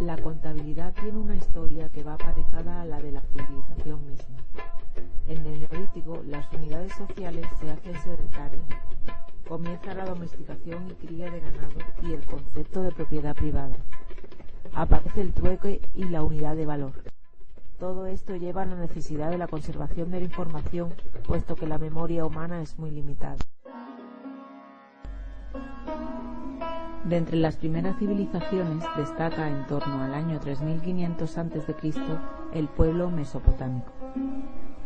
La contabilidad tiene una historia que va aparejada a la de la civilización misma. En el Neolítico, las unidades sociales se hacen sedentarias. Comienza la domesticación y cría de ganado y el concepto de propiedad privada. Aparece el trueque y la unidad de valor. Todo esto lleva a la necesidad de la conservación de la información, puesto que la memoria humana es muy limitada. De entre las primeras civilizaciones destaca en torno al año 3500 a.C. el pueblo mesopotámico.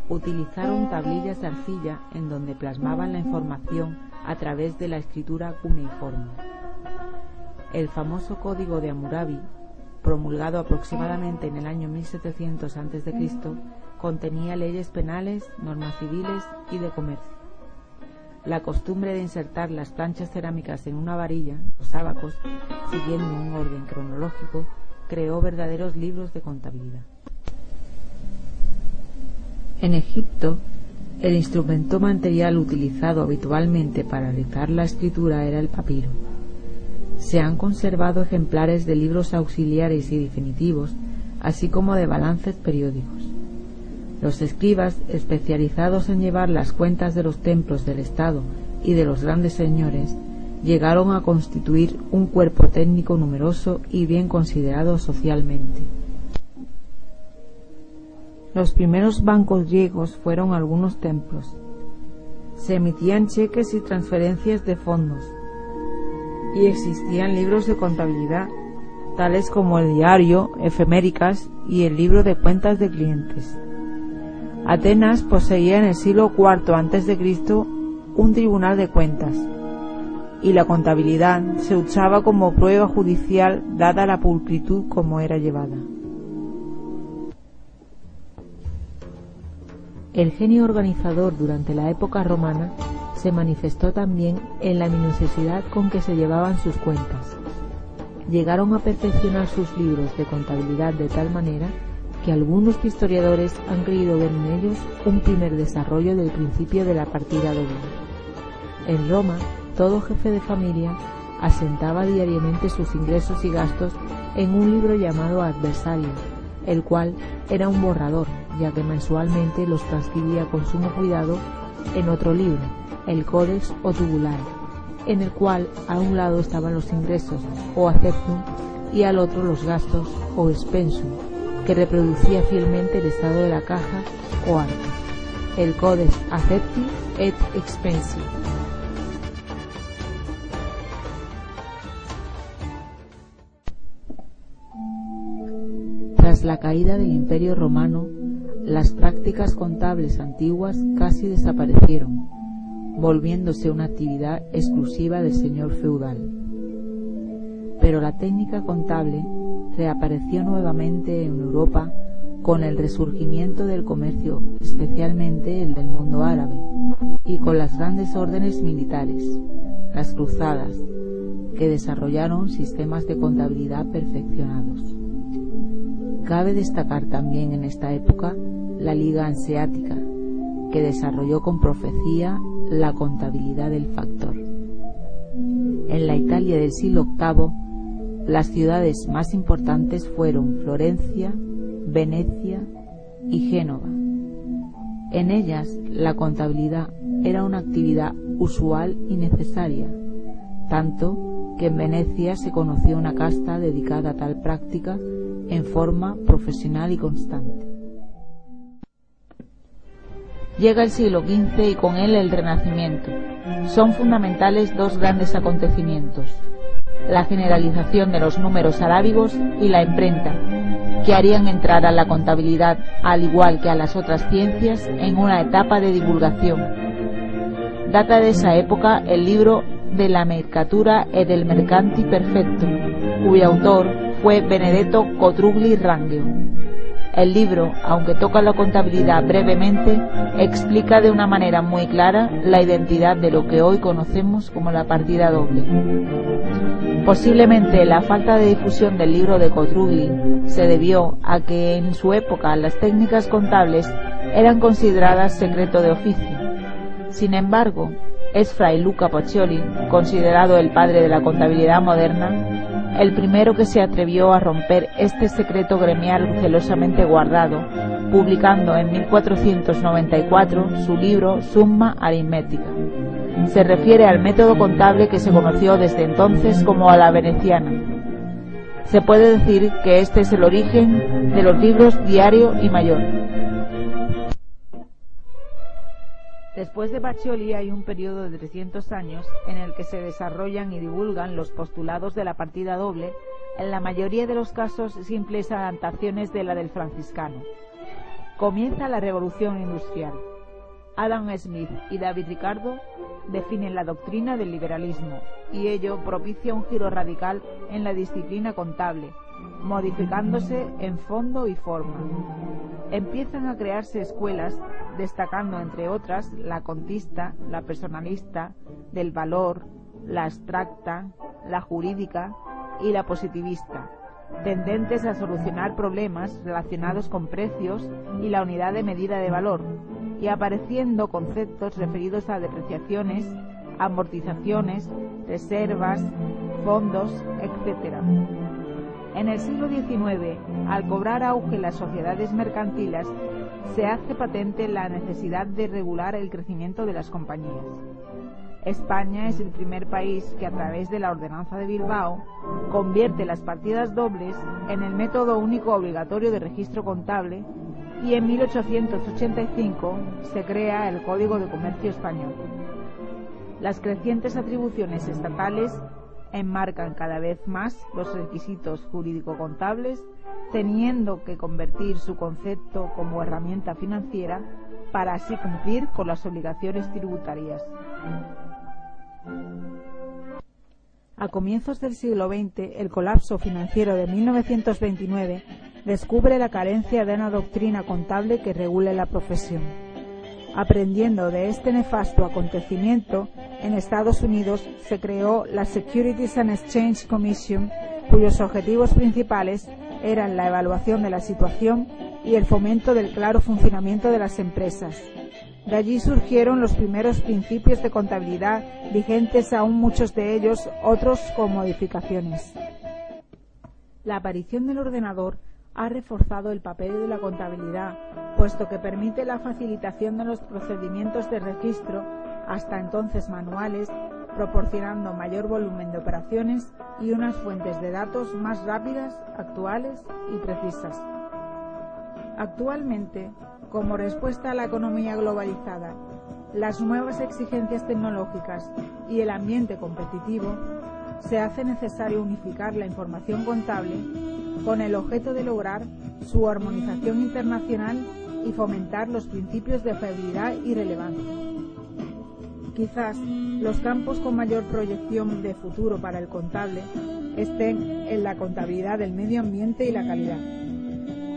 Utilizaron tablillas de arcilla en donde plasmaban la información a través de la escritura cuneiforme. El famoso Código de Hammurabi, promulgado aproximadamente en el año 1700 a.C., contenía leyes penales, normas civiles y de comercio. La costumbre de insertar las planchas cerámicas en una varilla, los ábacos, siguiendo un orden cronológico, creó verdaderos libros de contabilidad. En Egipto, el instrumento material utilizado habitualmente para realizar la escritura era el papiro. Se han conservado ejemplares de libros auxiliares y definitivos, así como de balances periódicos. Los escribas, especializados en llevar las cuentas de los templos del Estado y de los grandes señores, llegaron a constituir un cuerpo técnico numeroso y bien considerado socialmente. Los primeros bancos griegos fueron algunos templos. Se emitían cheques y transferencias de fondos, y existían libros de contabilidad, tales como el diario, efeméricas y el libro de cuentas de clientes. Atenas poseía en el siglo IV a.C. un tribunal de cuentas, y la contabilidad se usaba como prueba judicial dada la pulcritud como era llevada. El genio organizador durante la época romana se manifestó también en la minuciosidad con que se llevaban sus cuentas. Llegaron a perfeccionar sus libros de contabilidad de tal manera que algunos historiadores han creído ver en ellos un primer desarrollo del principio de la partida doble. En Roma, todo jefe de familia asentaba diariamente sus ingresos y gastos en un libro llamado adversario, el cual era un borrador, ya que mensualmente los transcribía con sumo cuidado en otro libro, el Codex o Tubular, en el cual a un lado estaban los ingresos o acceptum y al otro los gastos o expensum, que reproducía fielmente el estado de la caja o arca, el Codex Accepti et Expensi. Tras la caída del Imperio Romano, las prácticas contables antiguas casi desaparecieron, volviéndose una actividad exclusiva del señor feudal. Pero la técnica contable reapareció nuevamente en Europa con el resurgimiento del comercio, especialmente el del mundo árabe, y con las grandes órdenes militares, las cruzadas, que desarrollaron sistemas de contabilidad perfeccionados. Cabe destacar también en esta época la Liga Hanseática, que desarrolló con profecía la contabilidad del factor. En la Italia del siglo VIII, las ciudades más importantes fueron Florencia, Venecia y Génova. En ellas, la contabilidad era una actividad usual y necesaria, tanto que en Venecia se conoció una casta dedicada a tal práctica en forma profesional y constante. Llega el siglo XV y con él el Renacimiento. Son fundamentales dos grandes acontecimientos: la generalización de los números arábigos y la imprenta, que harían entrar a la contabilidad, al igual que a las otras ciencias, en una etapa de divulgación. Data de esa época el libro de la Mercatura e del Mercanti Perfectum, cuyo autor fue Benedetto Cotrugli Rangio. El libro, aunque toca la contabilidad brevemente, explica de una manera muy clara la identidad de lo que hoy conocemos como la partida doble. Posiblemente la falta de difusión del libro de Cotrugli se debió a que en su época las técnicas contables eran consideradas secreto de oficio. Sin embargo, es Fray Luca Pacioli, considerado el padre de la contabilidad moderna, el primero que se atrevió a romper este secreto gremial celosamente guardado, publicando en 1494 su libro Summa Arithmetica. Se refiere al método contable que se conoció desde entonces como a la veneciana. Se puede decir que este es el origen de los libros Diario y Mayor. Después de Pacioli hay un periodo de 300 años en el que se desarrollan y divulgan los postulados de la partida doble, en la mayoría de los casos simples adaptaciones de la del franciscano. Comienza la Revolución Industrial. Adam Smith y David Ricardo definen la doctrina del liberalismo, y ello propicia un giro radical en la disciplina contable, modificándose en fondo y forma. Empiezan a crearse escuelas, destacando entre otras la contista, la personalista, del valor, la abstracta, la jurídica y la positivista, tendentes a solucionar problemas relacionados con precios y la unidad de medida de valor, y apareciendo conceptos referidos a depreciaciones, amortizaciones, reservas, fondos, etc. En el siglo XIX, al cobrar auge las sociedades mercantiles, se hace patente la necesidad de regular el crecimiento de las compañías. España es el primer país que, a través de la Ordenanza de Bilbao, convierte las partidas dobles en el método único obligatorio de registro contable, y en 1885 se crea el Código de Comercio Español. Las crecientes atribuciones estatales enmarcan cada vez más los requisitos jurídico-contables, teniendo que convertir su concepto como herramienta financiera para así cumplir con las obligaciones tributarias. A comienzos del siglo XX, el colapso financiero de 1929 descubre la carencia de una doctrina contable que regule la profesión. Aprendiendo de este nefasto acontecimiento, en Estados Unidos se creó la Securities and Exchange Commission, cuyos objetivos principales eran la evaluación de la situación y el fomento del claro funcionamiento de las empresas. De allí surgieron los primeros principios de contabilidad, vigentes aún muchos de ellos, otros con modificaciones. La aparición del ordenador ha reforzado el papel de la contabilidad, puesto que permite la facilitación de los procedimientos de registro, hasta entonces manuales, proporcionando mayor volumen de operaciones y unas fuentes de datos más rápidas, actuales y precisas. Actualmente, como respuesta a la economía globalizada, las nuevas exigencias tecnológicas y el ambiente competitivo, se hace necesario unificar la información contable con el objeto de lograr su armonización internacional y fomentar los principios de fiabilidad y relevancia. Quizás los campos con mayor proyección de futuro para el contable estén en la contabilidad del medio ambiente y la calidad.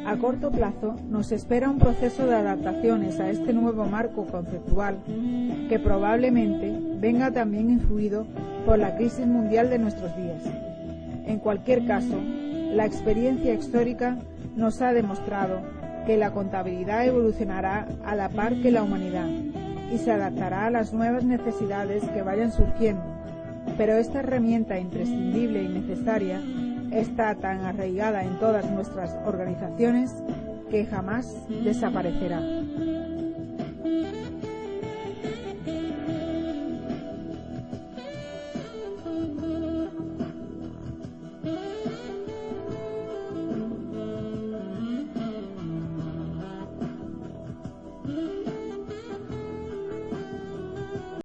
A corto plazo nos espera un proceso de adaptaciones a este nuevo marco conceptual que probablemente venga también influido por la crisis mundial de nuestros días. En cualquier caso, la experiencia histórica nos ha demostrado que la contabilidad evolucionará a la par que la humanidad y se adaptará a las nuevas necesidades que vayan surgiendo, pero esta herramienta imprescindible y necesaria está tan arraigada en todas nuestras organizaciones que jamás desaparecerá.